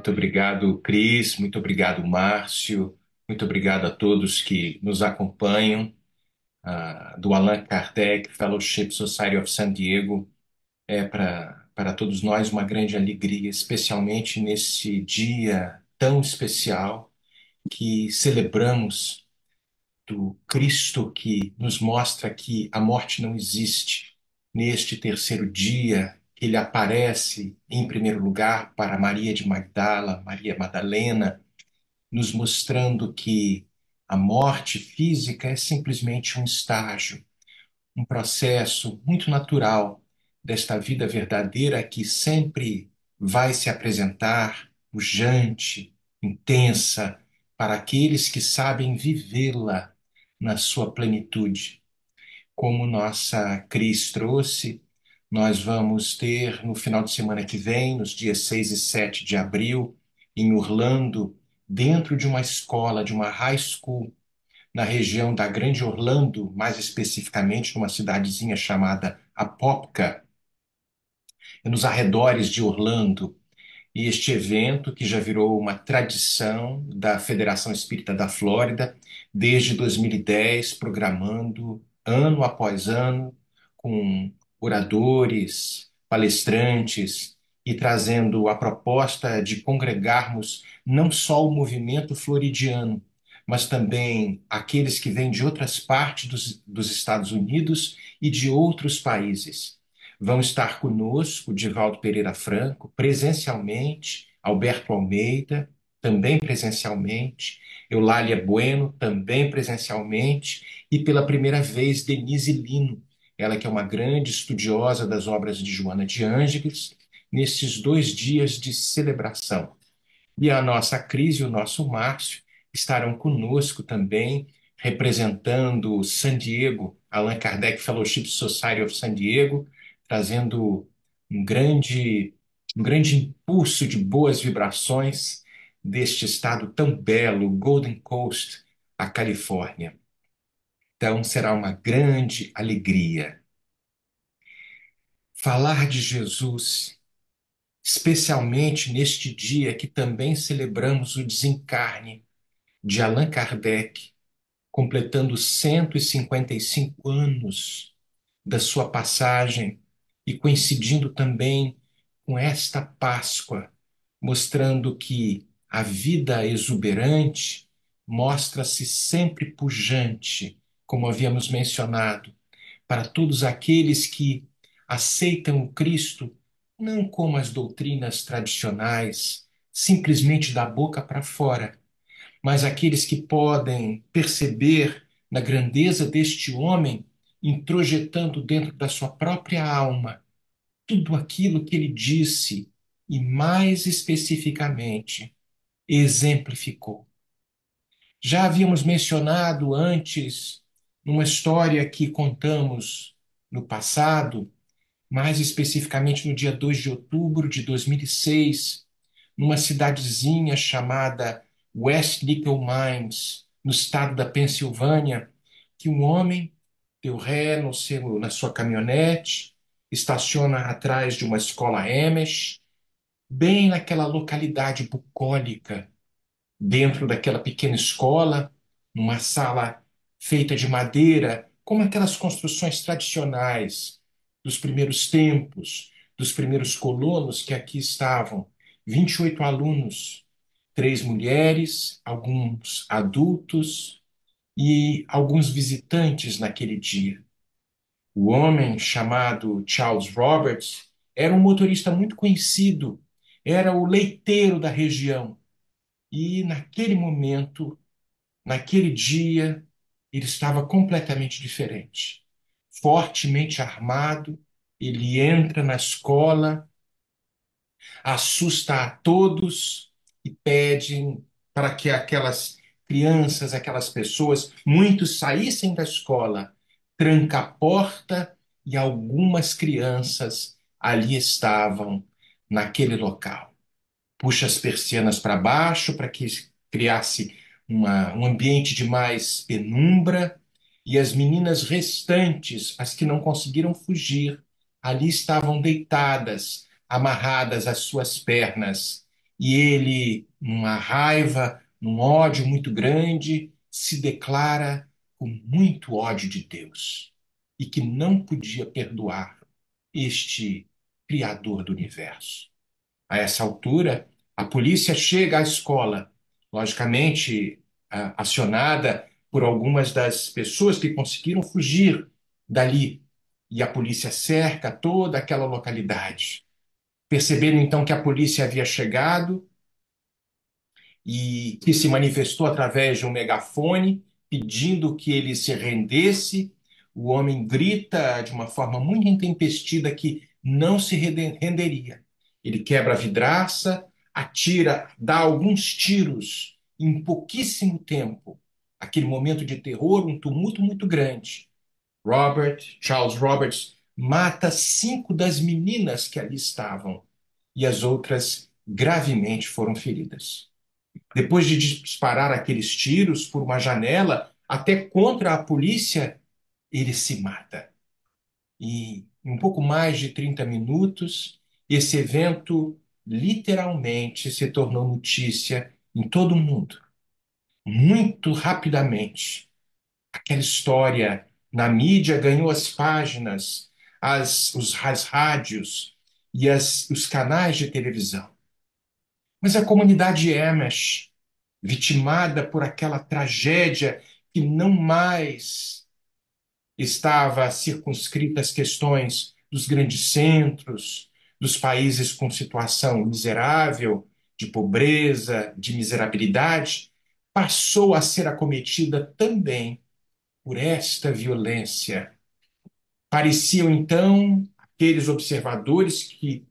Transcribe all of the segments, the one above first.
Muito obrigado, Cris. Muito obrigado, Márcio. Muito obrigado a todos que nos acompanham, do Allan Kardec Fellowship Society of San Diego. É para todos nós uma grande alegria, especialmente nesse dia tão especial que celebramos do Cristo que nos mostra que a morte não existe. Neste terceiro dia, ele aparece em primeiro lugar para Maria de Magdala, Maria Madalena, nos mostrando que a morte física é simplesmente um estágio, um processo muito natural desta vida verdadeira que sempre vai se apresentar pujante, intensa, para aqueles que sabem vivê-la na sua plenitude. Como nossa Cris trouxe, nós vamos ter no final de semana que vem, nos dias 6 e 7 de abril, em Orlando, dentro de uma escola, de uma high school, na região da Grande Orlando, mais especificamente numa cidadezinha chamada Apopka, nos arredores de Orlando. E este evento, que já virou uma tradição da Federação Espírita da Flórida, desde 2010, programando ano após ano, com oradores, palestrantes, e trazendo a proposta de congregarmos não só o movimento floridiano, mas também aqueles que vêm de outras partes dos Estados Unidos e de outros países. Vão estar conosco Divaldo Pereira Franco, presencialmente, Alberto Almeida, também presencialmente, Eulália Bueno, também presencialmente, e pela primeira vez Denise Lino, ela que é uma grande estudiosa das obras de Joana de Ângeles, nesses 2 dias de celebração. E a nossa Cris e o nosso Márcio estarão conosco também, representando San Diego, Allan Kardec Fellowship Society of San Diego, trazendo um grande, um grande impulso de boas vibrações deste estado tão belo, Golden Coast, a Califórnia. Então será uma grande alegria. Falar de Jesus, especialmente neste dia que também celebramos o desencarne de Allan Kardec, completando 155 anos da sua passagem e coincidindo também com esta Páscoa, mostrando que a vida exuberante mostra-se sempre pujante, como havíamos mencionado, para todos aqueles que aceitam o Cristo não como as doutrinas tradicionais, simplesmente da boca para fora, mas aqueles que podem perceber na grandeza deste homem, introjetando dentro da sua própria alma tudo aquilo que ele disse e, mais especificamente, exemplificou. Já havíamos mencionado antes, numa história que contamos no passado, mais especificamente no dia 2 de outubro de 2006, numa cidadezinha chamada West Nickel Mines, no estado da Pensilvânia, que um homem deu ré na sua caminhonete, estaciona atrás de uma escola Amish, bem naquela localidade bucólica, dentro daquela pequena escola, numa sala feita de madeira, como aquelas construções tradicionais dos primeiros tempos, dos primeiros colonos que aqui estavam. 28 alunos, 3 mulheres, alguns adultos e alguns visitantes naquele dia. O homem chamado Charles Roberts era um motorista muito conhecido, era o leiteiro da região. E naquele momento, naquele dia, ele estava completamente diferente. Fortemente armado, ele entra na escola, assusta a todos e pede para que aquelas crianças, aquelas pessoas, muitos saíssem da escola, tranca a porta e algumas crianças ali estavam naquele local. Puxa as persianas para baixo para que criasse um ambiente de mais penumbra, e as meninas restantes, as que não conseguiram fugir, ali estavam deitadas, amarradas às suas pernas, e ele, numa raiva, num ódio muito grande, se declara com muito ódio de Deus e que não podia perdoar este Criador do universo. A essa altura, a polícia chega à escola, logicamente, acionada por algumas das pessoas que conseguiram fugir dali. E a polícia cerca toda aquela localidade. Perceberam então que a polícia havia chegado e que se manifestou através de um megafone, pedindo que ele se rendesse. O homem grita de uma forma muito intempestiva que não se renderia. Ele quebra a vidraça, atira, dá alguns tiros em pouquíssimo tempo. Aquele momento de terror, um tumulto muito grande. Charles Roberts, mata 5 das meninas que ali estavam e as outras gravemente foram feridas. Depois de disparar aqueles tiros por uma janela, até contra a polícia, ele se mata. E em um pouco mais de 30 minutos, esse evento literalmente se tornou notícia em todo o mundo. Muito rapidamente, aquela história na mídia ganhou as páginas, as rádios e os canais de televisão. Mas a comunidade Amish, vitimada por aquela tragédia que não mais estava circunscrita às questões dos grandes centros, dos países com situação miserável, de pobreza, de miserabilidade, passou a ser acometida também por esta violência. Pareciam então aqueles observadores que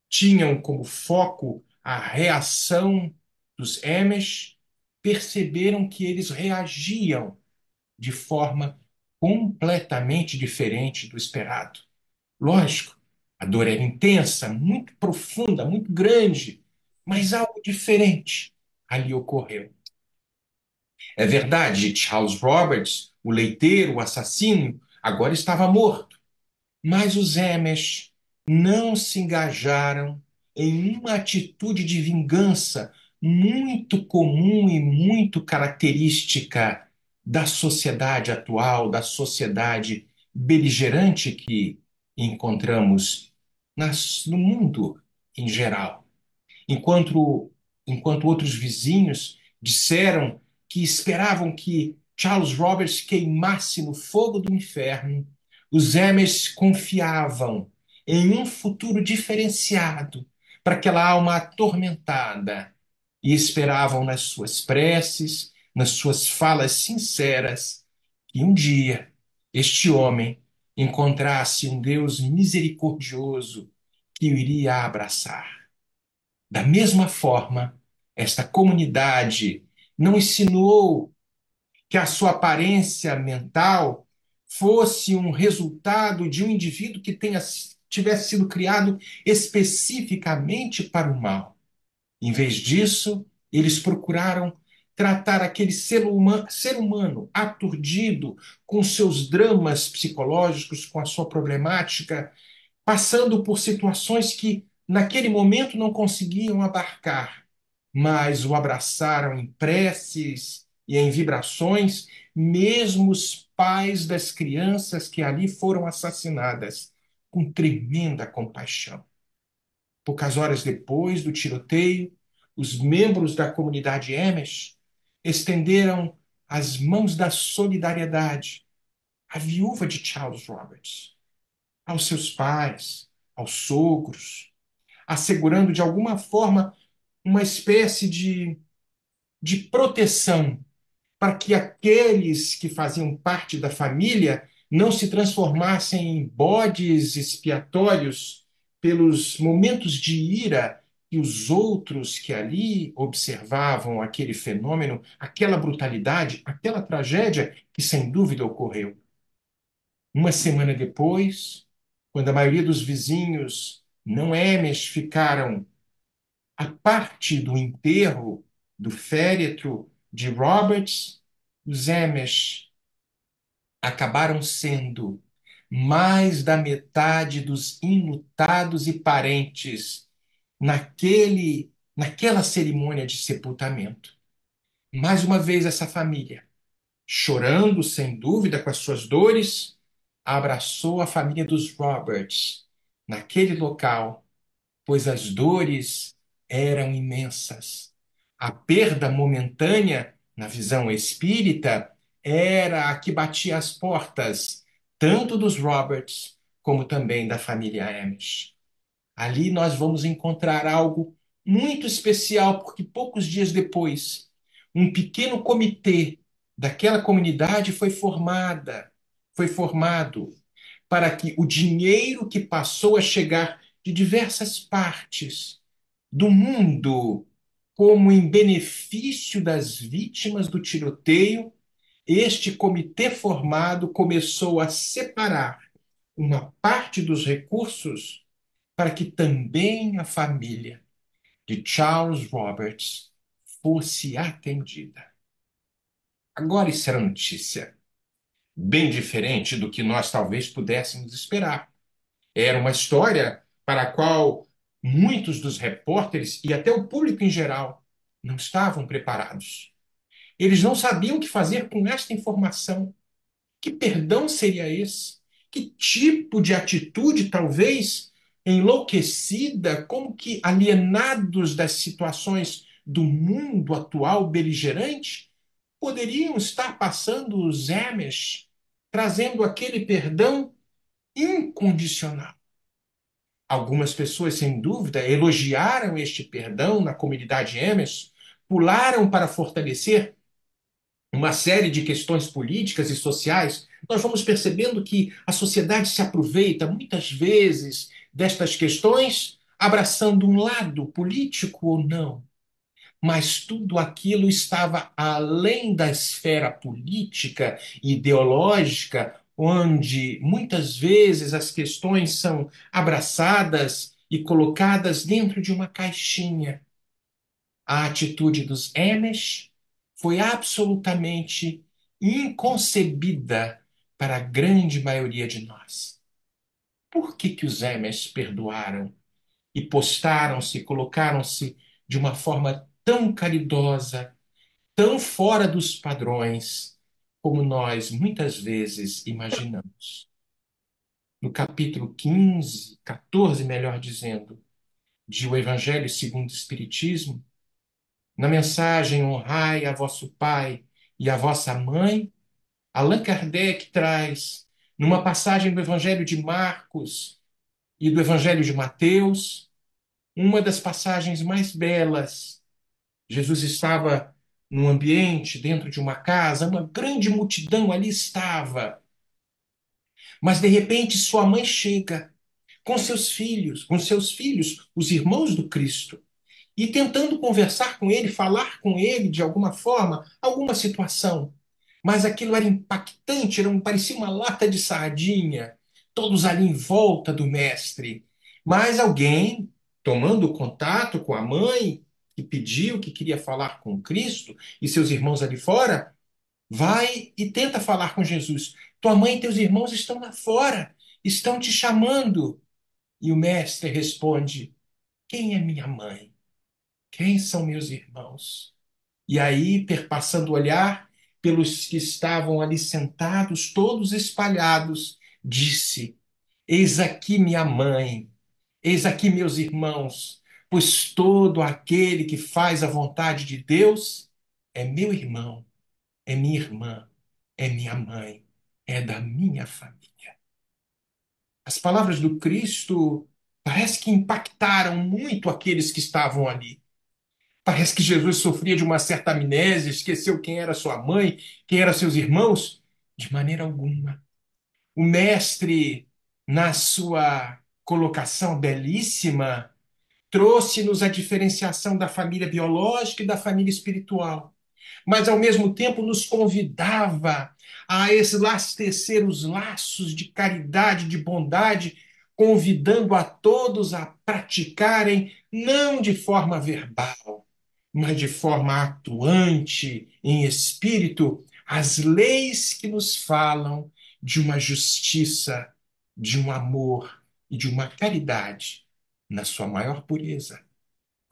tinham como foco a reação dos Amish, perceberam que eles reagiam de forma completamente diferente do esperado. Lógico, a dor era intensa, muito profunda, muito grande, mas algo diferente ali ocorreu. É verdade, Charles Roberts, o leiteiro, o assassino, agora estava morto. Mas os Amish não se engajaram em uma atitude de vingança muito comum e muito característica da sociedade atual, da sociedade beligerante que encontramos no mundo em geral. Enquanto, enquanto outros vizinhos disseram que esperavam que Charles Roberts queimasse no fogo do inferno, os Amish confiavam em um futuro diferenciado para aquela alma atormentada e esperavam nas suas preces, nas suas falas sinceras, que um dia este homem encontrasse um Deus misericordioso que o iria abraçar. Da mesma forma, esta comunidade não ensinou que a sua aparência mental fosse um resultado de um indivíduo que tivesse sido criado especificamente para o mal. Em vez disso, eles procuraram tratar aquele ser humano aturdido com seus dramas psicológicos, com a sua problemática, passando por situações que naquele momento não conseguiam abarcar, mas o abraçaram em preces e em vibrações, mesmo os pais das crianças que ali foram assassinadas, com tremenda compaixão. Poucas horas depois do tiroteio, os membros da comunidade Amish estenderam as mãos da solidariedade à viúva de Charles Roberts, aos seus pais, aos sogros, assegurando de alguma forma uma espécie de proteção para que aqueles que faziam parte da família não se transformassem em bodes expiatórios pelos momentos de ira que os outros que ali observavam aquele fenômeno, aquela brutalidade, aquela tragédia que sem dúvida ocorreu. Uma semana depois, quando a maioria dos vizinhos não Amish ficaram à parte do enterro do féretro de Roberts, os Amish acabaram sendo mais da metade dos enlutados e parentes naquele naquela cerimônia de sepultamento. Mais uma vez, essa família, chorando sem dúvida com as suas dores, abraçou a família dos Roberts naquele local, pois as dores eram imensas. A perda momentânea, na visão espírita, era a que batia as portas, tanto dos Roberts como também da família Amish. Ali nós vamos encontrar algo muito especial, porque poucos dias depois, um pequeno comitê daquela comunidade foi formado para que o dinheiro que passou a chegar de diversas partes do mundo, como em benefício das vítimas do tiroteio, este comitê formado começou a separar uma parte dos recursos para que também a família de Charles Roberts fosse atendida. Agora, isso era notícia bem diferente do que nós talvez pudéssemos esperar. Era uma história para a qual muitos dos repórteres e até o público em geral não estavam preparados. Eles não sabiam o que fazer com esta informação. Que perdão seria esse? Que tipo de atitude, talvez enlouquecida, como que alienados das situações do mundo atual beligerante, poderiam estar passando os Amish, trazendo aquele perdão incondicional? Algumas pessoas, sem dúvida, elogiaram este perdão na comunidade Amish, pularam para fortalecer uma série de questões políticas e sociais. Nós vamos percebendo que a sociedade se aproveita muitas vezes destas questões, abraçando um lado político ou não. Mas tudo aquilo estava além da esfera política e ideológica, onde muitas vezes as questões são abraçadas e colocadas dentro de uma caixinha. A atitude dos Amish foi absolutamente inconcebida para a grande maioria de nós. Por que que os Amish perdoaram e postaram-se, colocaram-se de uma forma tão caridosa, tão fora dos padrões, como nós muitas vezes imaginamos? No capítulo 15, 14, melhor dizendo, de O Evangelho segundo o Espiritismo, na mensagem Honrai a vosso pai e a vossa mãe, Allan Kardec traz, numa passagem do Evangelho de Marcos e do Evangelho de Mateus, uma das passagens mais belas. Jesus estava num ambiente, dentro de uma casa, uma grande multidão ali estava, mas de repente sua mãe chega com seus filhos, os irmãos do Cristo, e tentando conversar com ele, falar com ele de alguma forma, alguma situação. Mas aquilo era impactante, parecia uma lata de sardinha, todos ali em volta do mestre. Mas alguém, tomando contato com a mãe, que pediu, que queria falar com Cristo, e seus irmãos ali fora, vai e tenta falar com Jesus. Tua mãe e teus irmãos estão lá fora, estão te chamando. E o mestre responde: Quem é minha mãe? Quem são meus irmãos? E aí, perpassando o olhar pelos que estavam ali sentados, todos espalhados, disse: Eis aqui minha mãe, eis aqui meus irmãos, pois todo aquele que faz a vontade de Deus é meu irmão, é minha irmã, é minha mãe, é da minha família. As palavras do Cristo parece que impactaram muito aqueles que estavam ali. Parece que Jesus sofria de uma certa amnésia, esqueceu quem era sua mãe, quem eram seus irmãos. De maneira alguma. O mestre, na sua colocação belíssima, trouxe-nos a diferenciação da família biológica e da família espiritual, mas ao mesmo tempo nos convidava a estabelecer os laços de caridade, de bondade, convidando a todos a praticarem não de forma verbal, mas de forma atuante, em espírito, as leis que nos falam de uma justiça, de um amor e de uma caridade na sua maior pureza.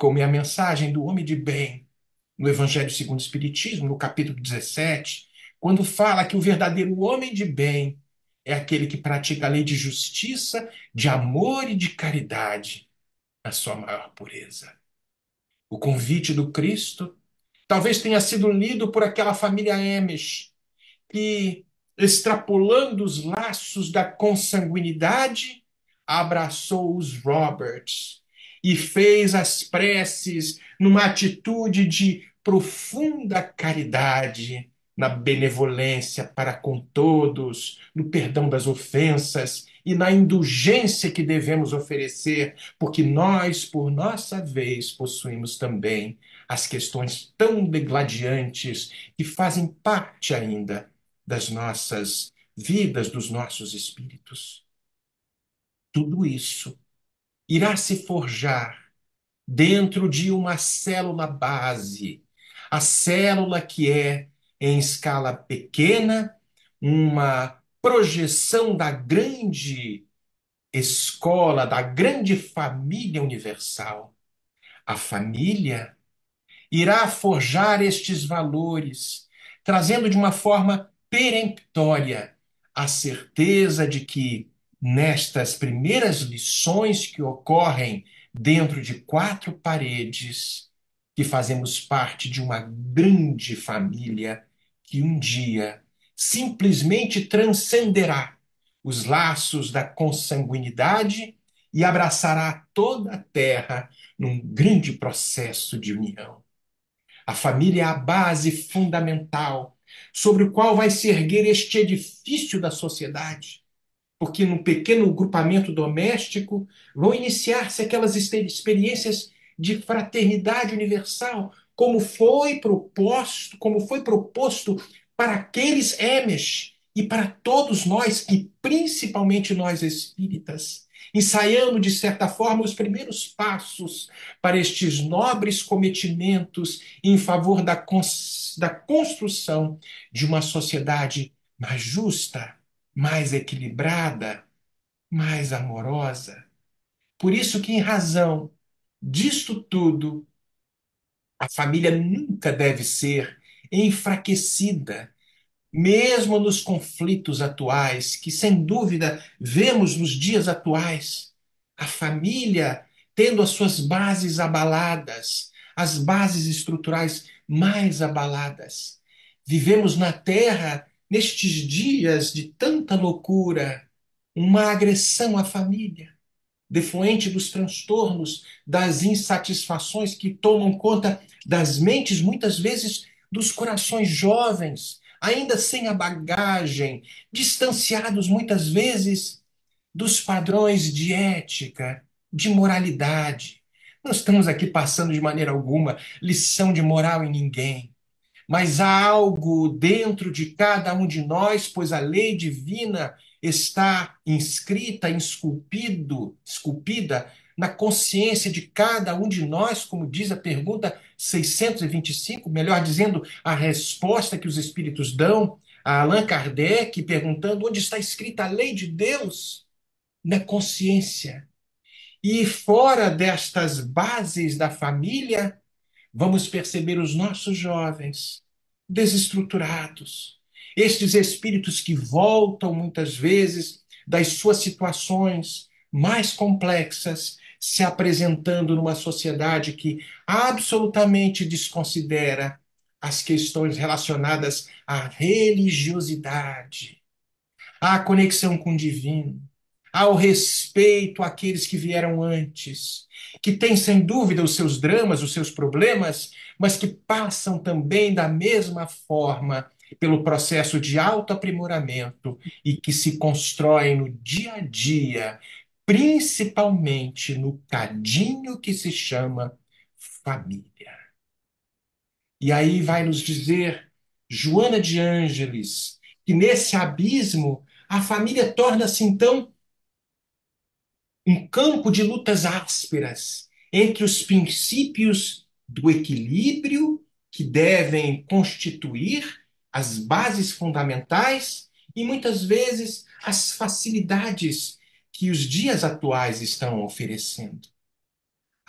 como é a mensagem do homem de bem no Evangelho segundo o Espiritismo, no capítulo 17, quando fala que o verdadeiro homem de bem é aquele que pratica a lei de justiça, de amor e de caridade na sua maior pureza. O convite do Cristo talvez tenha sido lido por aquela família Amish, que, extrapolando os laços da consanguinidade, abraçou os Roberts e fez as preces numa atitude de profunda caridade, na benevolência para com todos, no perdão das ofensas e na indulgência que devemos oferecer, porque nós, por nossa vez, possuímos também as questões tão degladiantes que fazem parte ainda das nossas vidas, dos nossos espíritos. Tudo isso irá se forjar dentro de uma célula base, a célula que é, em escala pequena, uma projeção da grande escola, da grande família universal. A família irá forjar estes valores, trazendo de uma forma peremptória a certeza de que, nestas primeiras lições que ocorrem dentro de quatro paredes, que fazemos parte de uma grande família que um dia simplesmente transcenderá os laços da consanguinidade e abraçará toda a terra num grande processo de união. A família é a base fundamental sobre o qual vai se erguer este edifício da sociedade, porque no pequeno grupamento doméstico vão iniciar-se aquelas experiências de fraternidade universal, como foi proposto para aqueles Amish e para todos nós, e principalmente nós espíritas, ensaiando, de certa forma, os primeiros passos para estes nobres cometimentos em favor da construção de uma sociedade mais justa, mais equilibrada, mais amorosa. Por isso que, em razão disto tudo, a família nunca deve ser enfraquecida, mesmo nos conflitos atuais, que sem dúvida vemos nos dias atuais. A família tendo as suas bases abaladas, as bases estruturais mais abaladas. Vivemos na Terra, nestes dias de tanta loucura, uma agressão à família, defluente dos transtornos, das insatisfações que tomam conta das mentes, muitas vezes dos corações jovens, ainda sem a bagagem, distanciados muitas vezes dos padrões de ética, de moralidade. Não estamos aqui passando de maneira alguma lição de moral em ninguém, mas há algo dentro de cada um de nós, pois a lei divina está inscrita, esculpida na consciência de cada um de nós, como diz a pergunta 625, melhor dizendo, a resposta que os espíritos dão a Allan Kardec, perguntando onde está escrita a lei de Deus, na consciência. E fora destas bases da família, vamos perceber os nossos jovens desestruturados, estes espíritos que voltam muitas vezes das suas situações mais complexas, se apresentando numa sociedade que absolutamente desconsidera as questões relacionadas à religiosidade, à conexão com o divino, ao respeito àqueles que vieram antes, que têm sem dúvida os seus dramas, os seus problemas, mas que passam também da mesma forma pelo processo de autoaprimoramento e que se constroem no dia a dia, principalmente no cadinho que se chama família. E aí vai nos dizer Joana de Ângeles que nesse abismo a família torna-se então um campo de lutas ásperas entre os princípios do equilíbrio que devem constituir as bases fundamentais e muitas vezes as facilidades que os dias atuais estão oferecendo.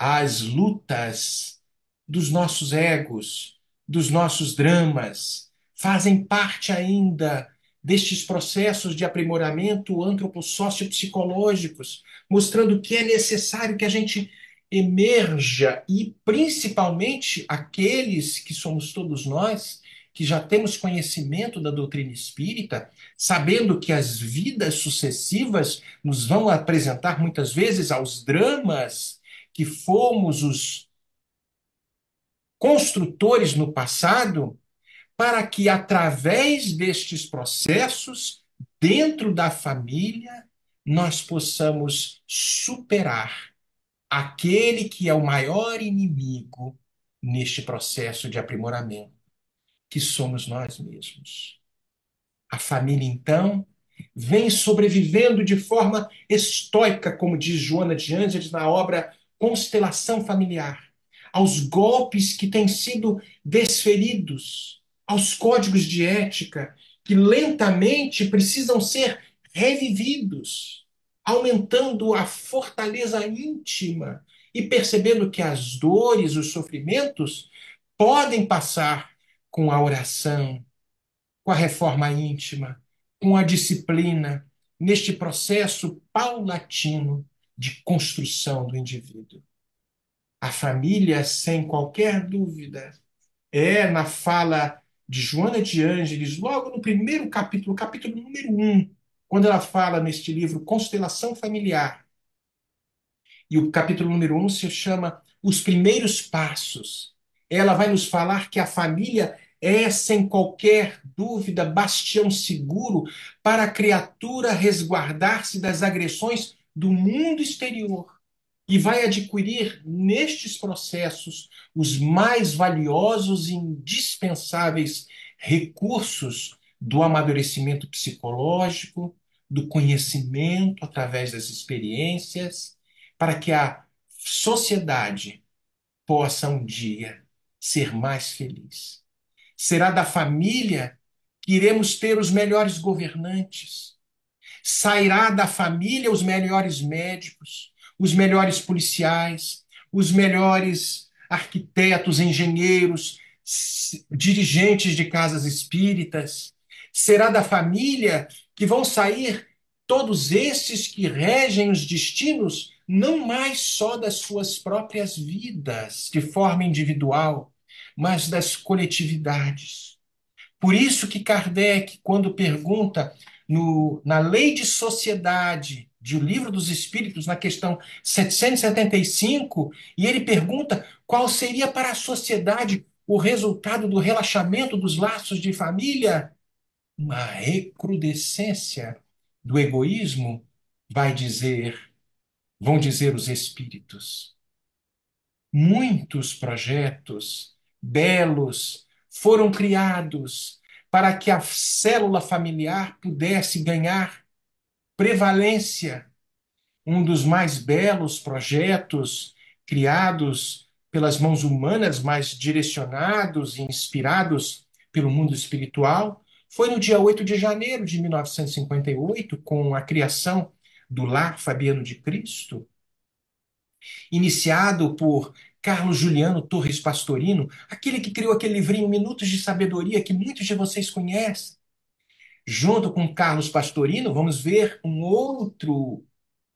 as lutas dos nossos egos, dos nossos dramas, fazem parte ainda destes processos de aprimoramento antropossócio-psicológicos, mostrando que é necessário que a gente emerja e, principalmente, aqueles que somos todos nós, que já temos conhecimento da doutrina espírita, sabendo que as vidas sucessivas nos vão apresentar muitas vezes aos dramas que fomos os construtores no passado, para que, através destes processos, dentro da família, nós possamos superar aquele que é o maior inimigo neste processo de aprimoramento, que somos nós mesmos. A família, então, vem sobrevivendo de forma estoica, como diz Joana de Ângeles na obra Constelação Familiar, aos golpes que têm sido desferidos, aos códigos de ética que lentamente precisam ser revividos, aumentando a fortaleza íntima e percebendo que as dores, os sofrimentos podem passar com a oração, com a reforma íntima, com a disciplina, neste processo paulatino de construção do indivíduo. A família, sem qualquer dúvida, é na fala de Joana de Ângeles, logo no primeiro capítulo, capítulo número 1, quando ela fala neste livro Constelação Familiar, e o capítulo número 1 se chama Os Primeiros Passos. Ela vai nos falar que a família é, sem qualquer dúvida, bastião seguro para a criatura resguardar-se das agressões do mundo exterior. E vai adquirir nestes processos os mais valiosos e indispensáveis recursos do amadurecimento psicológico, do conhecimento através das experiências, para que a sociedade possa um dia ser mais feliz. Será da família que iremos ter os melhores governantes. Sairá da família os melhores médicos, os melhores policiais, os melhores arquitetos, engenheiros, dirigentes de casas espíritas. Será da família que vão sair todos estes que regem os destinos não mais só das suas próprias vidas, de forma individual, mas das coletividades. Por isso que Kardec, quando pergunta na Lei de Sociedade, de O Livro dos Espíritos, na questão 775, e ele pergunta qual seria para a sociedade o resultado do relaxamento dos laços de família, uma recrudescência do egoísmo, vão dizer os espíritos. Muitos projetos belos foram criados para que a célula familiar pudesse ganhar prevalência. Um dos mais belos projetos criados pelas mãos humanas, mas direcionados e inspirados pelo mundo espiritual, foi no dia 8 de janeiro de 1958, com a criação do Lar Fabiano de Cristo, iniciado por Carlos Juliano Torres Pastorino, aquele que criou aquele livrinho Minutos de Sabedoria que muitos de vocês conhecem. Junto com Carlos Pastorino, vamos ver um outro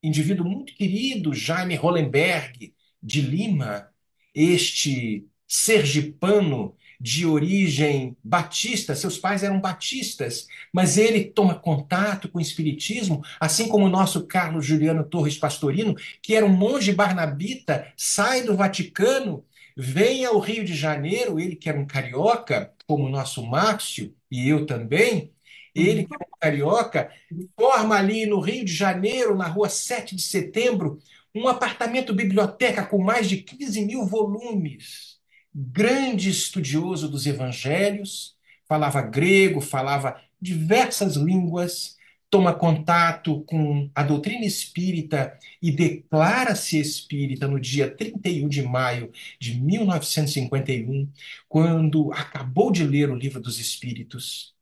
indivíduo muito querido, Jaime Hollenberg, de Lima, este sergipano de origem batista, seus pais eram batistas, mas ele toma contato com o espiritismo, assim como o nosso Carlos Juliano Torres Pastorino, que era um monge barnabita, sai do Vaticano, vem ao Rio de Janeiro, ele que era um carioca, como o nosso Márcio e eu também, ele que é um carioca, forma ali no Rio de Janeiro, na rua 7 de Setembro, um apartamento-biblioteca com mais de 15 mil volumes. Grande estudioso dos evangelhos, falava grego, falava diversas línguas, toma contato com a doutrina espírita e declara-se espírita no dia 31 de maio de 1951, quando acabou de ler o Livro dos Espíritos.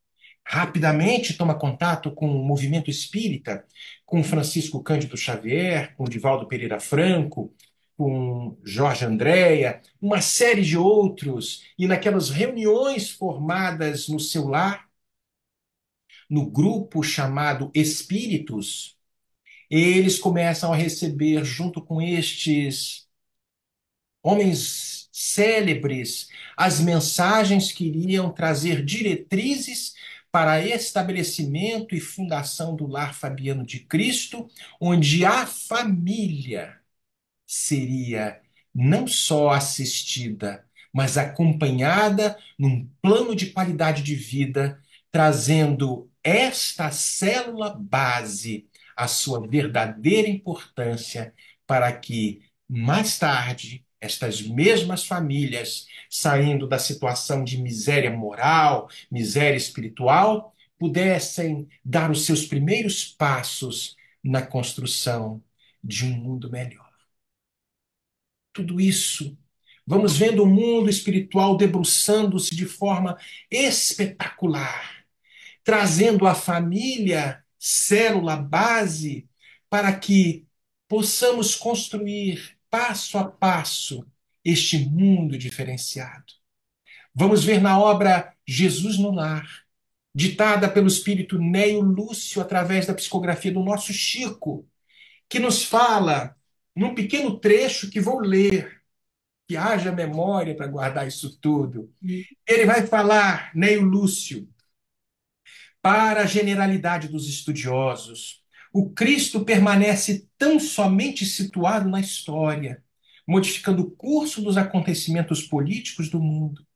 Rapidamente toma contato com o movimento espírita, com Francisco Cândido Xavier, com Divaldo Pereira Franco, com Jorge Andréa, uma série de outros, e naquelas reuniões formadas no seu lar, no grupo chamado Espíritos, eles começam a receber, junto com estes homens célebres, as mensagens que iriam trazer diretrizes para estabelecimento e fundação do lar fabiano de Cristo, onde a família seria não só assistida, mas acompanhada num plano de qualidade de vida, trazendo esta célula base a sua verdadeira importância para que mais tarde estas mesmas famílias, saindo da situação de miséria moral, miséria espiritual, pudessem dar os seus primeiros passos na construção de um mundo melhor. Tudo isso, vamos vendo o mundo espiritual debruçando-se de forma espetacular, trazendo a família célula base para que possamos construir passo a passo este mundo diferenciado. Vamos ver na obra Jesus no Lar, ditada pelo espírito Neio Lúcio através da psicografia do nosso Chico, que nos fala, num pequeno trecho que vou ler, que haja memória para guardar isso tudo. Ele vai falar, Neio Lúcio, para a generalidade dos estudiosos, o Cristo permanece tão somente situado na história, modificando o curso dos acontecimentos políticos do mundo.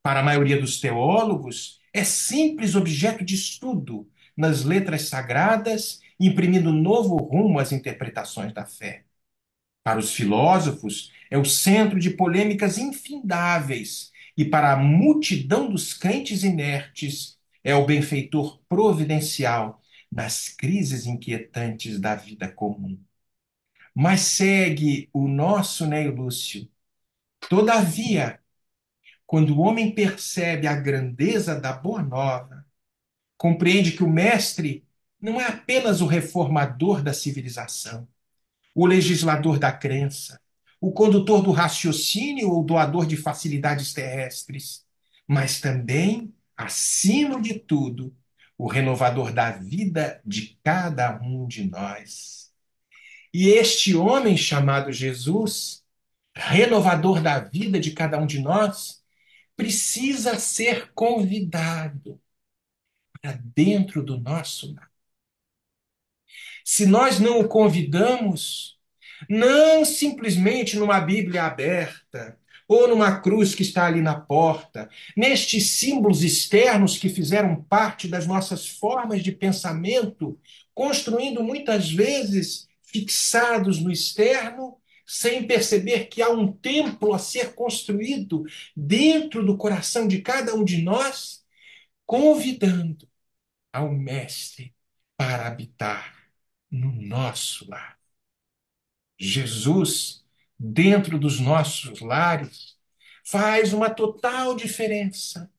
Para a maioria dos teólogos, é simples objeto de estudo nas letras sagradas, imprimindo novo rumo às interpretações da fé. Para os filósofos, é o centro de polêmicas infindáveis, e para a multidão dos crentes inertes, é o benfeitor providencial nas crises inquietantes da vida comum. Mas segue o nosso Neio Lúcio. Todavia, quando o homem percebe a grandeza da Boa Nova, compreende que o Mestre não é apenas o reformador da civilização, o legislador da crença, o condutor do raciocínio ou doador de facilidades terrestres, mas também, acima de tudo, o renovador da vida de cada um de nós. E este homem chamado Jesus, renovador da vida de cada um de nós, precisa ser convidado para dentro do nosso lar. Se nós não o convidamos, não simplesmente numa Bíblia aberta ou numa cruz que está ali na porta, nestes símbolos externos que fizeram parte das nossas formas de pensamento, construindo muitas vezes fixados no externo, sem perceber que há um templo a ser construído dentro do coração de cada um de nós, convidando ao Mestre para habitar no nosso lar. Jesus, dentro dos nossos lares, faz uma total diferença.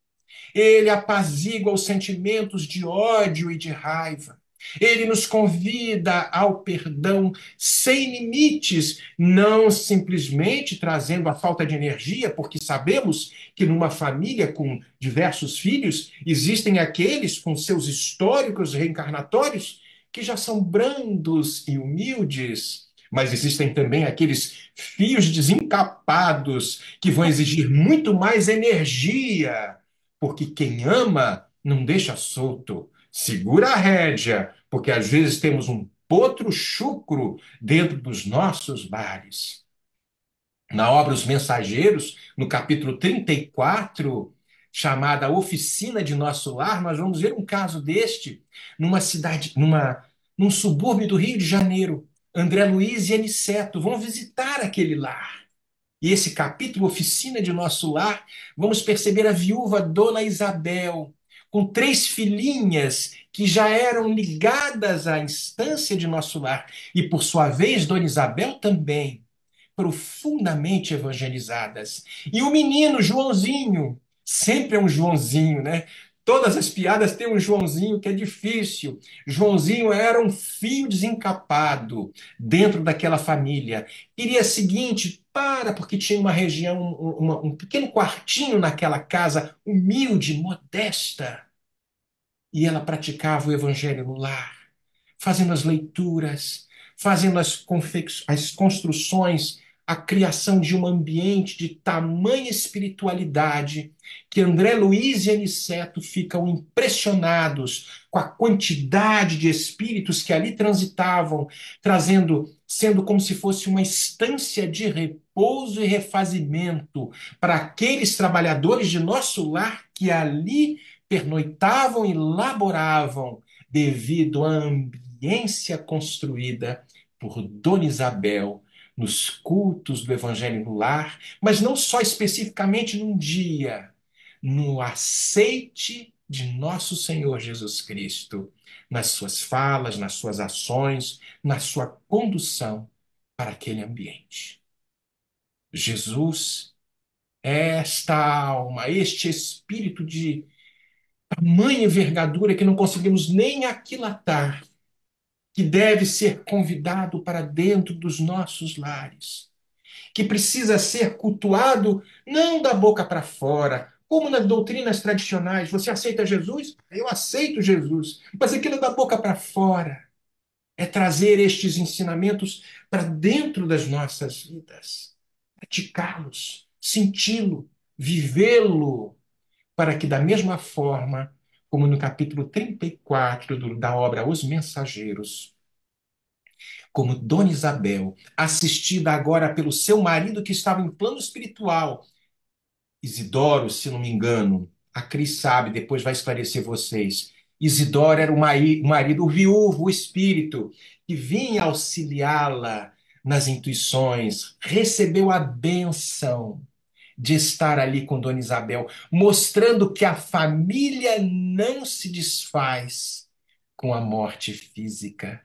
Ele apazigua os sentimentos de ódio e de raiva. Ele nos convida ao perdão sem limites, não simplesmente trazendo a falta de energia, porque sabemos que numa família com diversos filhos existem aqueles com seus históricos reencarnatórios que já são brandos e humildes, mas existem também aqueles fios desencapados que vão exigir muito mais energia, porque quem ama não deixa solto, segura a rédea, porque às vezes temos um potro chucro dentro dos nossos bares. Na obra Os Mensageiros, no capítulo 34, chamada Oficina de Nosso Lar, nós vamos ver um caso deste numa cidade, num subúrbio do Rio de Janeiro. André Luiz e Aniceto vão visitar aquele lar. E esse capítulo, Oficina de Nosso Lar, vamos perceber a viúva Dona Isabel, com 3 filhinhas que já eram ligadas à instância de Nosso Lar. E, por sua vez, Dona Isabel também, profundamente evangelizadas. E o menino, Joãozinho, sempre é um Joãozinho, né? Todas as piadas têm um Joãozinho que é difícil. Joãozinho era um fio desencapado dentro daquela família. Queria o seguinte, porque tinha uma região, um pequeno quartinho naquela casa humilde, modesta. E ela praticava o evangelho no lar, fazendo as leituras, fazendo as construções, a criação de um ambiente de tamanha espiritualidade que André Luiz e Aniceto ficam impressionados com a quantidade de espíritos que ali transitavam, sendo como se fosse uma estância de repouso e refazimento para aqueles trabalhadores de nosso lar que ali pernoitavam e laboravam devido à ambiência construída por Dona Isabel nos cultos do Evangelho no lar, mas não só especificamente num dia, no aceite de nosso Senhor Jesus Cristo, nas suas falas, nas suas ações, na sua condução para aquele ambiente. Jesus é esta alma, este espírito de tamanha envergadura que não conseguimos nem aquilatar, que deve ser convidado para dentro dos nossos lares, que precisa ser cultuado não da boca para fora, como nas doutrinas tradicionais. Você aceita Jesus? Eu aceito Jesus. Mas aquilo da boca para fora é trazer estes ensinamentos para dentro das nossas vidas, praticá-los, senti-lo, vivê-lo para que, da mesma forma, como no capítulo 34 da obra Os Mensageiros, como Dona Isabel, assistida agora pelo seu marido que estava em plano espiritual, Isidoro, se não me engano, a Cris sabe, depois vai esclarecer vocês. Isidoro era o marido, o viúvo, o espírito, que vinha auxiliá-la nas intuições, recebeu a bênção de estar ali com Dona Isabel, mostrando que a família não se desfaz com a morte física.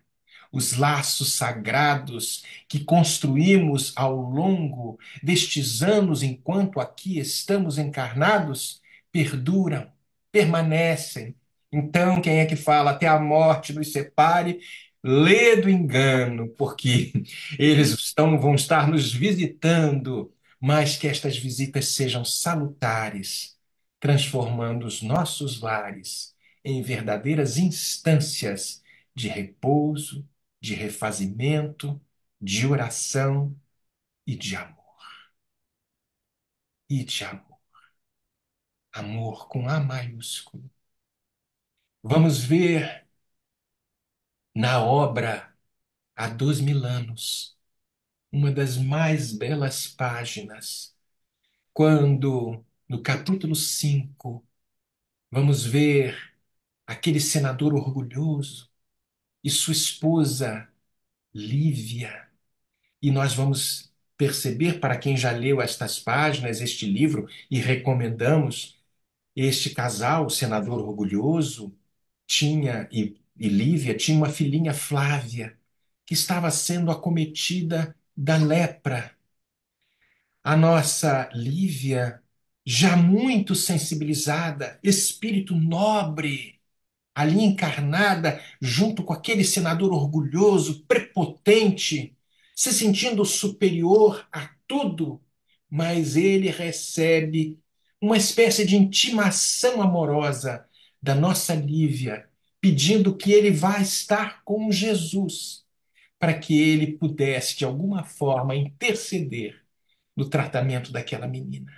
Os laços sagrados que construímos ao longo destes anos, enquanto aqui estamos encarnados, perduram, permanecem. Então, quem é que fala até a morte nos separe? Lê do engano, porque vão estar nos visitando, mas que estas visitas sejam salutares, transformando os nossos lares em verdadeiras instâncias de repouso, de refazimento, de oração e de amor. E de amor. Amor com A maiúsculo. Vamos ver na obra Há 2000 anos, uma das mais belas páginas, quando, no capítulo 5, vamos ver aquele senador orgulhoso e sua esposa Lívia. E nós vamos perceber, para quem já leu estas páginas, este livro, e recomendamos, este casal, o senador orgulhoso, e Lívia, tinha uma filhinha Flávia, que estava sendo acometida da lepra. A nossa Lívia, já muito sensibilizada, espírito nobre, ali encarnada, junto com aquele senador orgulhoso, prepotente, se sentindo superior a tudo, mas ele recebe uma espécie de intimação amorosa da nossa Lívia, pedindo que ele vá estar com Jesus, para que ele pudesse, de alguma forma, interceder no tratamento daquela menina.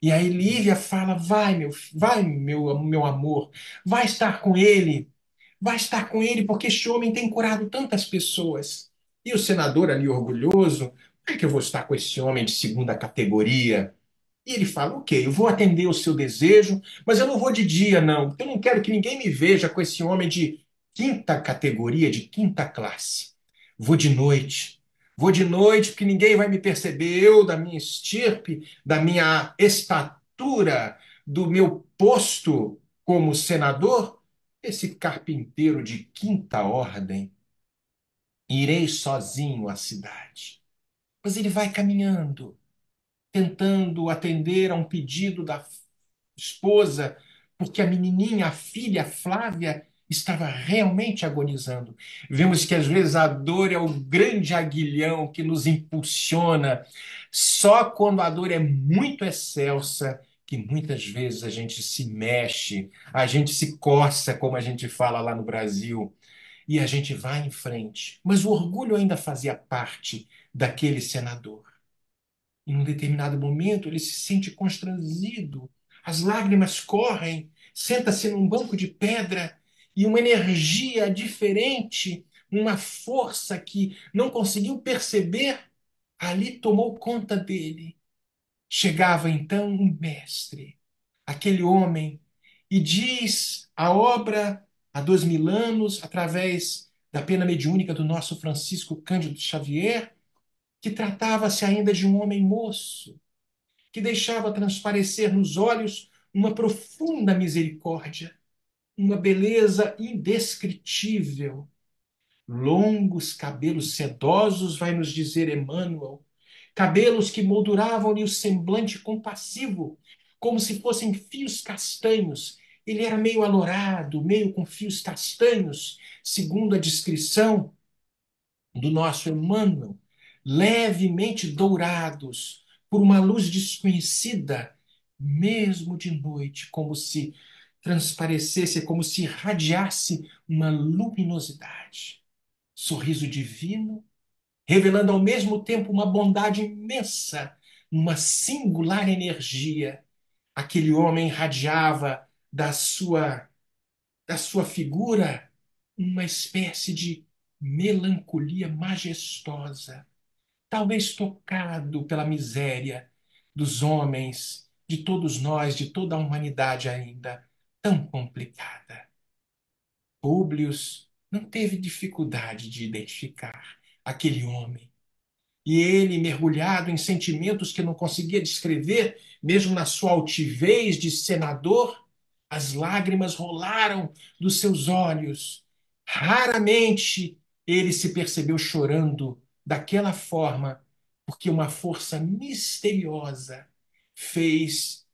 E aí Lívia fala: vai, meu amor, vai estar com ele, vai estar com ele, porque este homem tem curado tantas pessoas. E o senador ali orgulhoso: por que eu vou estar com esse homem de segunda categoria? E ele fala: ok, eu vou atender o seu desejo, mas eu não vou de dia, não, porque eu não quero que ninguém me veja com esse homem de quinta categoria, de quinta classe. Vou de noite. Vou de noite porque ninguém vai me perceber, eu, da minha estirpe, da minha estatura, do meu posto como senador, esse carpinteiro de quinta ordem. Irei sozinho à cidade. Mas ele vai caminhando, tentando atender a um pedido da esposa, porque a menininha, a filha Flávia, estava realmente agonizando. Vemos que às vezes a dor é o grande aguilhão que nos impulsiona. Só quando a dor é muito excelsa que muitas vezes a gente se mexe, a gente se coça, como a gente fala lá no Brasil, e a gente vai em frente. Mas o orgulho ainda fazia parte daquele senador. Em um determinado momento, ele se sente constrangido, as lágrimas correm, senta-se num banco de pedra e uma energia diferente, uma força que não conseguiu perceber, ali tomou conta dele. Chegava então um mestre, aquele homem, e diz a obra há 2000 anos, através da pena mediúnica do nosso Francisco Cândido Xavier, que tratava-se ainda de um homem moço, que deixava transparecer nos olhos uma profunda misericórdia, uma beleza indescritível. Longos cabelos sedosos, vai nos dizer Emmanuel, cabelos que molduravam-lhe o semblante compassivo, como se fossem fios castanhos. Ele era meio alourado, meio com fios castanhos, segundo a descrição do nosso Emmanuel, levemente dourados por uma luz desconhecida, mesmo de noite, como se transparecesse, como se irradiasse uma luminosidade. Sorriso divino, revelando ao mesmo tempo uma bondade imensa, uma singular energia. Aquele homem irradiava da sua figura uma espécie de melancolia majestosa, talvez tocado pela miséria dos homens, de todos nós, de toda a humanidade ainda tão complicada. Públio não teve dificuldade de identificar aquele homem. E ele, mergulhado em sentimentos que não conseguia descrever, mesmo na sua altivez de senador, as lágrimas rolaram dos seus olhos. Raramente ele se percebeu chorando daquela forma, porque uma força misteriosa fez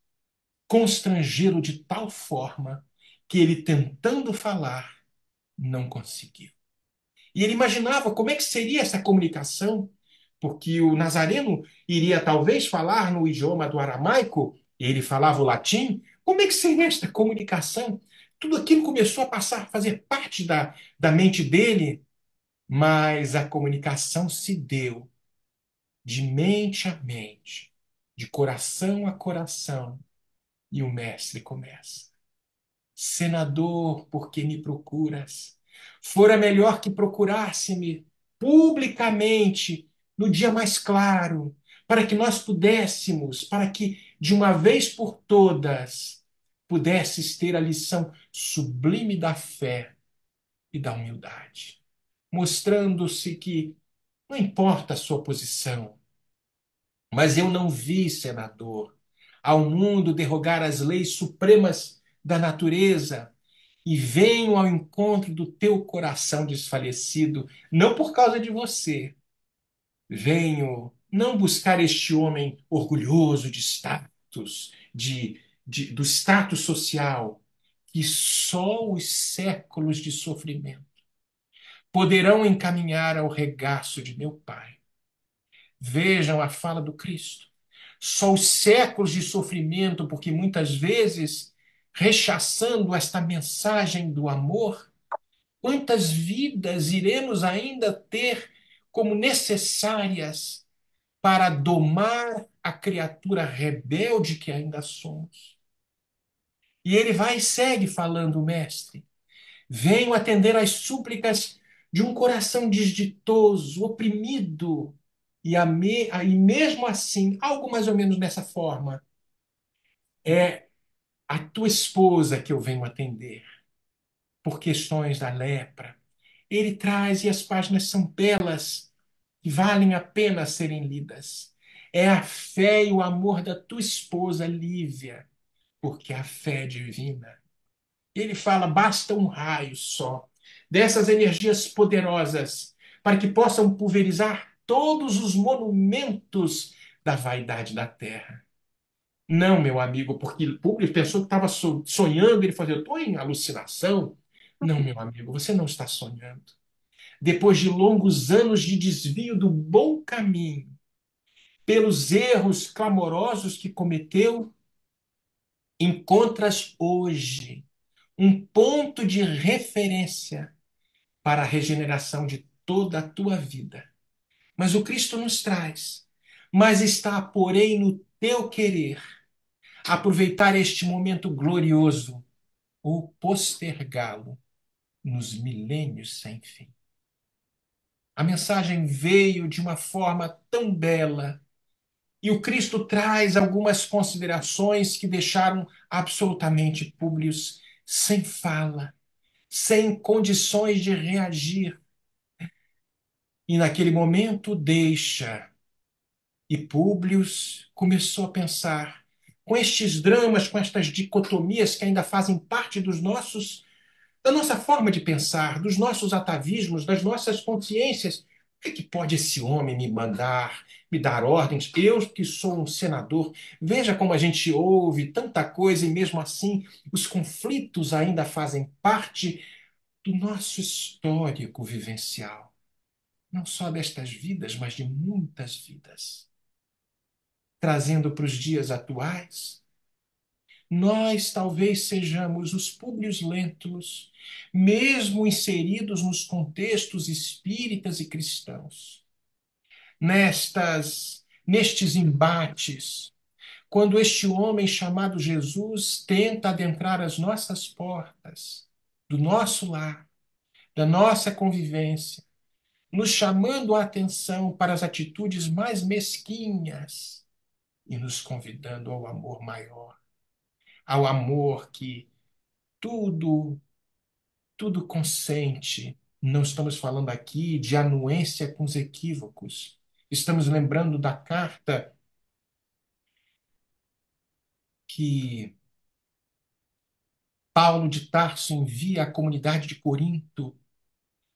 constrangê-lo de tal forma que ele, tentando falar, não conseguiu. E ele imaginava como é que seria essa comunicação, porque o Nazareno iria talvez falar no idioma do aramaico, ele falava o latim. Como é que seria esta comunicação? Tudo aquilo começou a passar a fazer parte da mente dele, mas a comunicação se deu de mente a mente, de coração a coração, e o mestre começa. Senador, por que me procuras? Fora melhor que procurasse-me publicamente no dia mais claro, para que nós pudéssemos, para que de uma vez por todas pudesses ter a lição sublime da fé e da humildade, mostrando-se que não importa a sua posição, mas eu não vi, senador, ao mundo derrogar as leis supremas da natureza e venho ao encontro do teu coração desfalecido, não por causa de você. Venho não buscar este homem orgulhoso de status, do status social, que só os séculos de sofrimento poderão encaminhar ao regaço de meu Pai. Vejam a fala do Cristo. Só os séculos de sofrimento, porque muitas vezes, rechaçando esta mensagem do amor, quantas vidas iremos ainda ter como necessárias para domar a criatura rebelde que ainda somos? E ele vai e segue falando, o mestre. Venho atender às súplicas de um coração desditoso, oprimido, e mesmo assim, algo mais ou menos dessa forma, é a tua esposa que eu venho atender, por questões da lepra. Ele traz, e as páginas são belas, que valem a pena serem lidas. É a fé e o amor da tua esposa, Lívia, porque a fé é divina. Ele fala: basta um raio só dessas energias poderosas para que possam pulverizar todos os monumentos da vaidade da terra. Não, meu amigo, porque Públio pensou que estava sonhando, ele falou, eu estou em alucinação. Não, meu amigo, você não está sonhando. Depois de longos anos de desvio do bom caminho, pelos erros clamorosos que cometeu, encontras hoje um ponto de referência para a regeneração de toda a tua vida. Mas o Cristo nos traz, mas está, porém, no teu querer aproveitar este momento glorioso ou postergá-lo nos milênios sem fim. A mensagem veio de uma forma tão bela e o Cristo traz algumas considerações que deixaram absolutamente Públio sem fala, sem condições de reagir. E naquele momento deixa. E Públio começou a pensar com estes dramas, com estas dicotomias que ainda fazem parte da nossa forma de pensar, dos nossos atavismos, das nossas consciências. O que, é que pode esse homem me mandar, me dar ordens? Eu que sou um senador, veja como a gente ouve tanta coisa e mesmo assim os conflitos ainda fazem parte do nosso histórico vivencial, não só destas vidas, mas de muitas vidas. Trazendo para os dias atuais, nós talvez sejamos os Públios Lentulus, mesmo inseridos nos contextos espíritas e cristãos. Nestes embates, quando este homem chamado Jesus tenta adentrar as nossas portas, do nosso lar, da nossa convivência, nos chamando a atenção para as atitudes mais mesquinhas e nos convidando ao amor maior, ao amor que tudo, tudo consente. Não estamos falando aqui de anuência com os equívocos. Estamos lembrando da carta que Paulo de Tarso envia à comunidade de Corinto,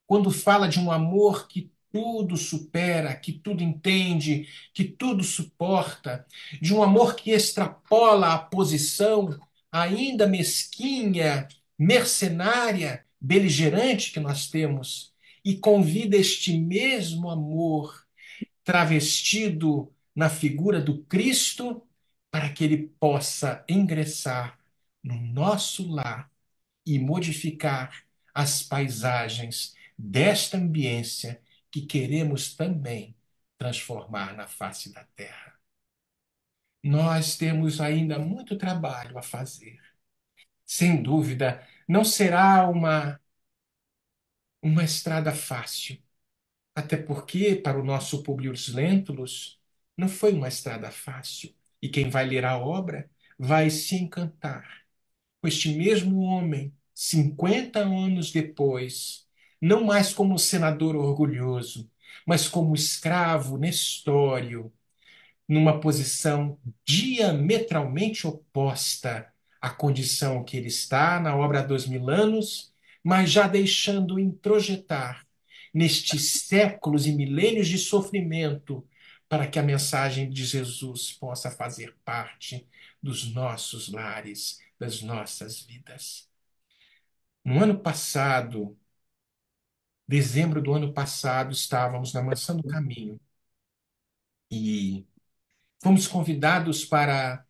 quando fala de um amor que tudo supera, que tudo entende, que tudo suporta, de um amor que extrapola a posição ainda mesquinha, mercenária, beligerante que nós temos, e convida este mesmo amor travestido na figura do Cristo para que ele possa ingressar no nosso lar e modificar as paisagens desta ambiência que queremos também transformar na face da terra. Nós temos ainda muito trabalho a fazer. Sem dúvida, não será uma estrada fácil, até porque, para o nosso Publius Lentulus, não foi uma estrada fácil. E quem vai ler a obra vai se encantar com este mesmo homem, 50 anos depois, não mais como senador orgulhoso, mas como escravo nestório, numa posição diametralmente oposta à condição que ele está na obra há 2000 anos, mas já deixando introjetar nestes séculos e milênios de sofrimento, para que a mensagem de Jesus possa fazer parte dos nossos lares, das nossas vidas. No ano passado, dezembro do ano passado, estávamos na Mansão do Caminho e fomos convidados para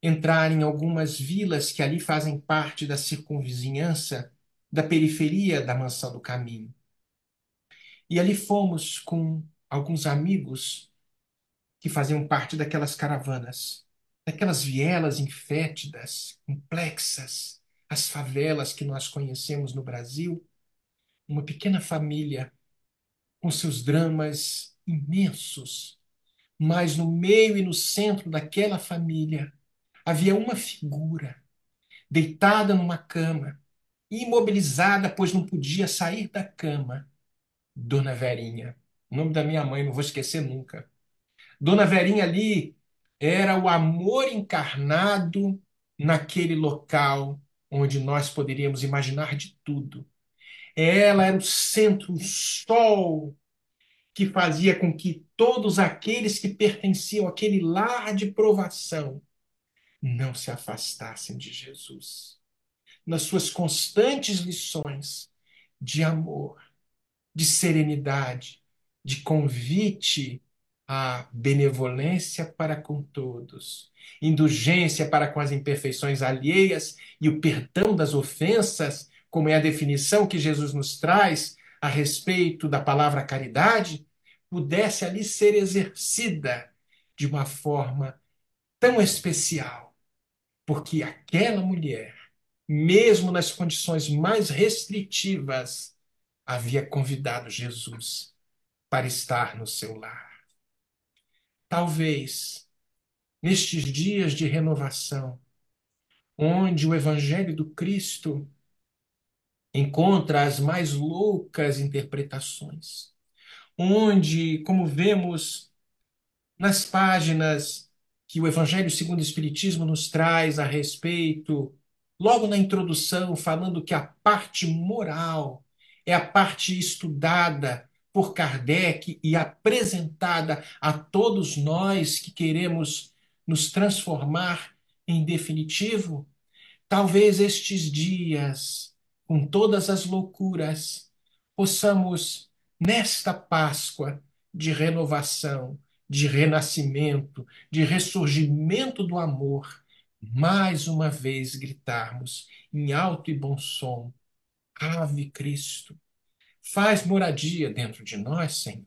entrar em algumas vilas que ali fazem parte da circunvizinhança, da periferia da Mansão do Caminho. E ali fomos com alguns amigos que faziam parte daquelas caravanas, daquelas vielas infétidas, complexas, as favelas que nós conhecemos no Brasil, uma pequena família com seus dramas imensos, mas no meio e no centro daquela família havia uma figura deitada numa cama, imobilizada, pois não podia sair da cama. Dona Verinha, o nome da minha mãe, não vou esquecer nunca. Dona Verinha ali era o amor encarnado naquele local onde nós poderíamos imaginar de tudo. Ela era o centro, o sol que fazia com que todos aqueles que pertenciam àquele lar de provação não se afastassem de Jesus. Nas suas constantes lições de amor, de serenidade, de convite à benevolência para com todos, indulgência para com as imperfeições alheias e o perdão das ofensas, como é a definição que Jesus nos traz a respeito da palavra caridade, pudesse ali ser exercida de uma forma tão especial, porque aquela mulher, mesmo nas condições mais restritivas, havia convidado Jesus para estar no seu lar. Talvez, nestes dias de renovação, onde o Evangelho do Cristo encontra as mais loucas interpretações, onde, como vemos nas páginas que o Evangelho segundo o Espiritismo nos traz a respeito, logo na introdução, falando que a parte moral é a parte estudada por Kardec e apresentada a todos nós que queremos nos transformar em definitivo. Talvez estes dias, com todas as loucuras, possamos, nesta Páscoa de renovação, de renascimento, de ressurgimento do amor, mais uma vez gritarmos em alto e bom som: Ave Cristo, faz moradia dentro de nós, Senhor.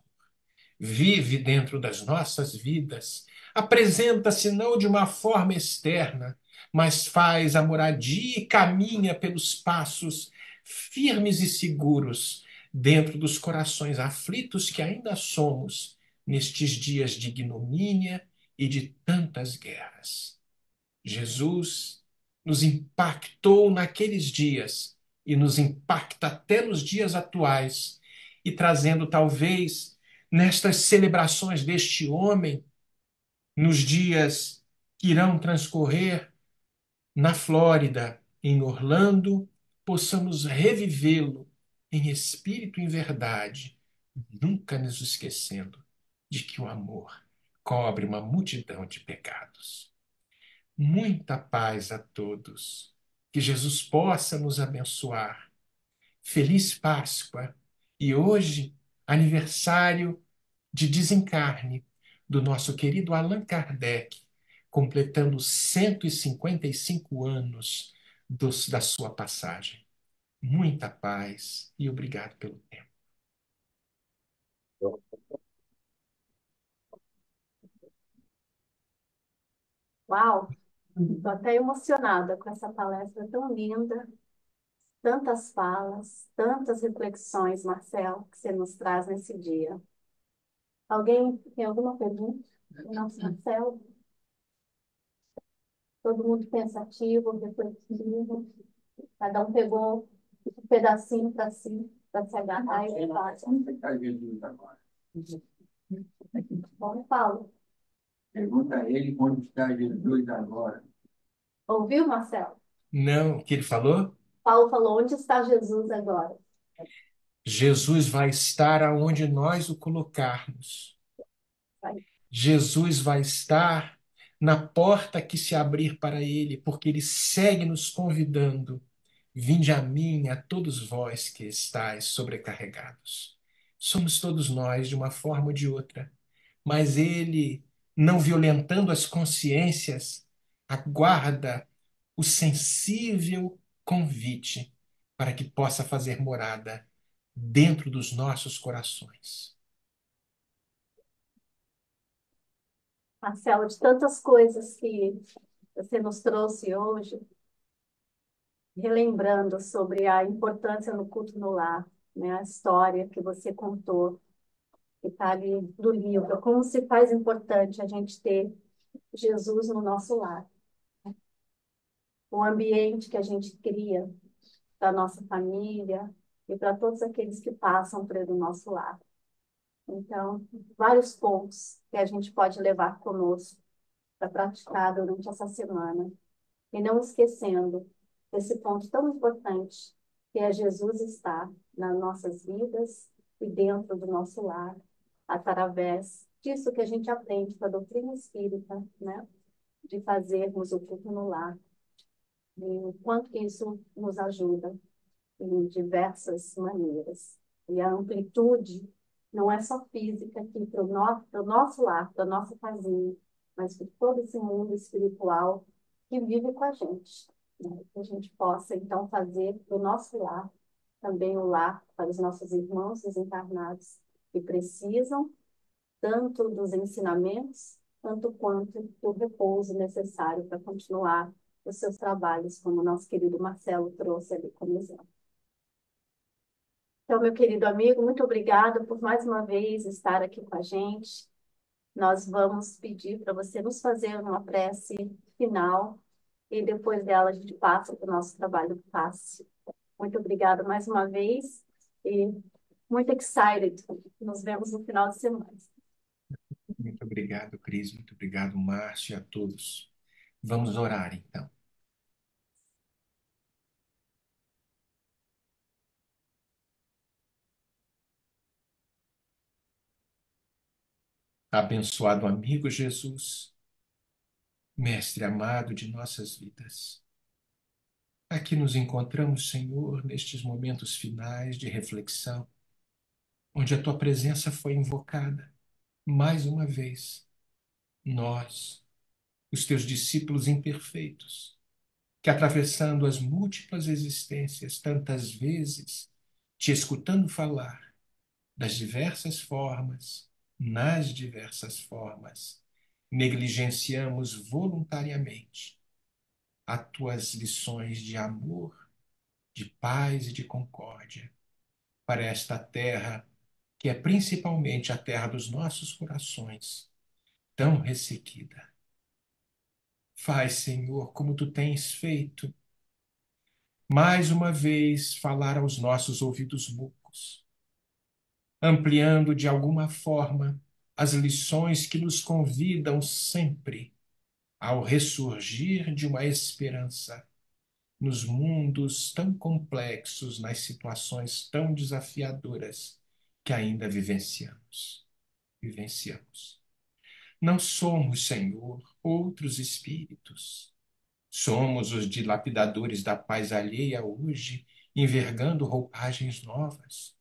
Vive dentro das nossas vidas, apresenta-se não de uma forma externa, mas faz a moradia e caminha pelos passos firmes e seguros dentro dos corações aflitos que ainda somos nestes dias de ignomínia e de tantas guerras. Jesus nos impactou naqueles dias e nos impacta até nos dias atuais, e trazendo talvez nestas celebrações deste homem, nos dias que irão transcorrer na Flórida, em Orlando, possamos revivê-lo em espírito e em verdade, nunca nos esquecendo de que o amor cobre uma multidão de pecados. Muita paz a todos. Que Jesus possa nos abençoar. Feliz Páscoa. E hoje, aniversário de desencarne do nosso querido Allan Kardec, completando 155 anos da sua passagem. Muita paz e obrigado pelo tempo. Uau! Estou até emocionada com essa palestra tão linda, tantas falas, tantas reflexões, Marcelo, que você nos traz nesse dia. Alguém tem alguma pergunta? Nosso Marcelo? Todo mundo pensativo, reflexivo. Cada um pegou um pedacinho para si, para se agarrar e levar. Onde está Jesus agora? Bom, Paulo. Pergunta a ele onde está Jesus agora. Ouviu, Marcelo? Não, o que ele falou? Paulo falou, onde está Jesus agora? Jesus vai estar aonde nós o colocarmos. Vai. Jesus vai estar na porta que se abrir para ele, porque ele segue nos convidando. Vinde a mim, a todos vós que estáis sobrecarregados. Somos todos nós, de uma forma ou de outra, mas ele, não violentando as consciências, aguarda o sensível convite para que possa fazer morada dentro dos nossos corações. Marcelo, de tantas coisas que você nos trouxe hoje, relembrando sobre a importância no culto no lar, né? A história que você contou, que está ali do livro, como se faz importante a gente ter Jesus no nosso lar. O ambiente que a gente cria para a nossa família e para todos aqueles que passam pelo nosso lar. Então, vários pontos que a gente pode levar conosco para praticar durante essa semana. E não esquecendo desse ponto tão importante, que é Jesus estar nas nossas vidas e dentro do nosso lar, através disso que a gente aprende com a doutrina espírita, né? de fazermos o culto no lar, e o quanto que isso nos ajuda em diversas maneiras. E a amplitude não é só física aqui para o nosso lar, para a nossa casinha, mas para todo esse mundo espiritual que vive com a gente. Né? Que a gente possa, então, fazer do nosso lar também o lar para os nossos irmãos desencarnados que precisam tanto dos ensinamentos, tanto quanto do repouso necessário para continuar os seus trabalhos, como o nosso querido Marcelo trouxe ali como exemplo. Então, meu querido amigo, muito obrigada por mais uma vez estar aqui com a gente. Nós vamos pedir para você nos fazer uma prece final e depois dela a gente passa para o nosso trabalho do passe. Muito obrigada mais uma vez e muito excited. Nos vemos no final de semana. Muito obrigado, Cris. Muito obrigado, Márcio, e a todos. Vamos orar, então. Abençoado amigo Jesus, Mestre amado de nossas vidas. Aqui nos encontramos, Senhor, nestes momentos finais de reflexão, onde a tua presença foi invocada mais uma vez. Nós, os teus discípulos imperfeitos, que atravessando as múltiplas existências, tantas vezes, te escutando falar das diversas formas, nas diversas formas, negligenciamos voluntariamente as tuas lições de amor, de paz e de concórdia para esta terra, que é principalmente a terra dos nossos corações, tão ressequida. Faz, Senhor, como tu tens feito, mais uma vez falar aos nossos ouvidos mucos, ampliando de alguma forma as lições que nos convidam sempre ao ressurgir de uma esperança nos mundos tão complexos, nas situações tão desafiadoras que ainda vivenciamos. Vivenciamos. Não somos, Senhor, outros espíritos. Somos os dilapidadores da paz alheia hoje, envergando roupagens novas.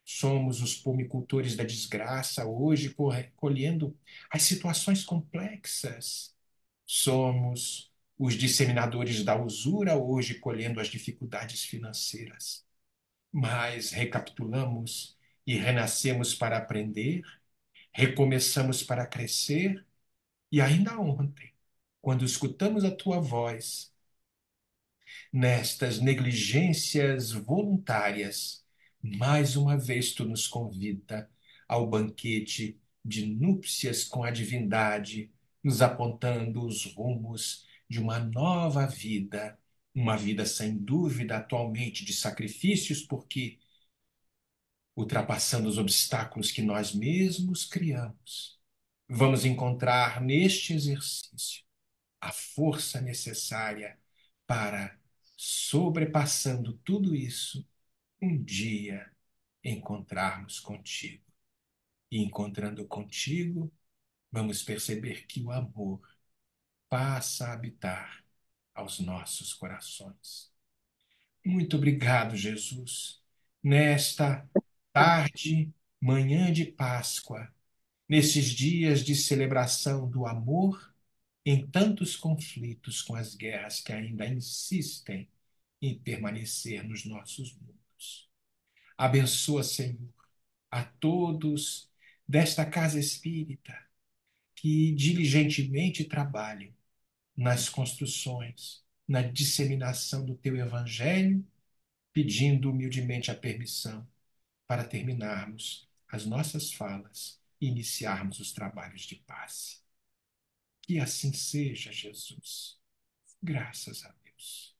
Somos os pomicultores da desgraça hoje, colhendo as situações complexas. Somos os disseminadores da usura hoje, colhendo as dificuldades financeiras. Mas recapitulamos e renascemos para aprender, recomeçamos para crescer, e ainda ontem, quando escutamos a tua voz, nestas negligências voluntárias, mais uma vez tu nos convida ao banquete de núpcias com a divindade, nos apontando os rumos de uma nova vida, uma vida sem dúvida atualmente de sacrifícios, porque ultrapassando os obstáculos que nós mesmos criamos, vamos encontrar neste exercício a força necessária para, sobrepassando tudo isso, um dia encontrarmos contigo. E encontrando contigo, vamos perceber que o amor passa a habitar aos nossos corações. Muito obrigado, Jesus, nesta tarde, manhã de Páscoa, nesses dias de celebração do amor em tantos conflitos com as guerras que ainda insistem em permanecer nos nossos mundos. Abençoa, Senhor, a todos desta casa espírita que diligentemente trabalham nas construções, na disseminação do teu evangelho, pedindo humildemente a permissão para terminarmos as nossas falas e iniciarmos os trabalhos de paz. Que assim seja, Jesus. Graças a Deus.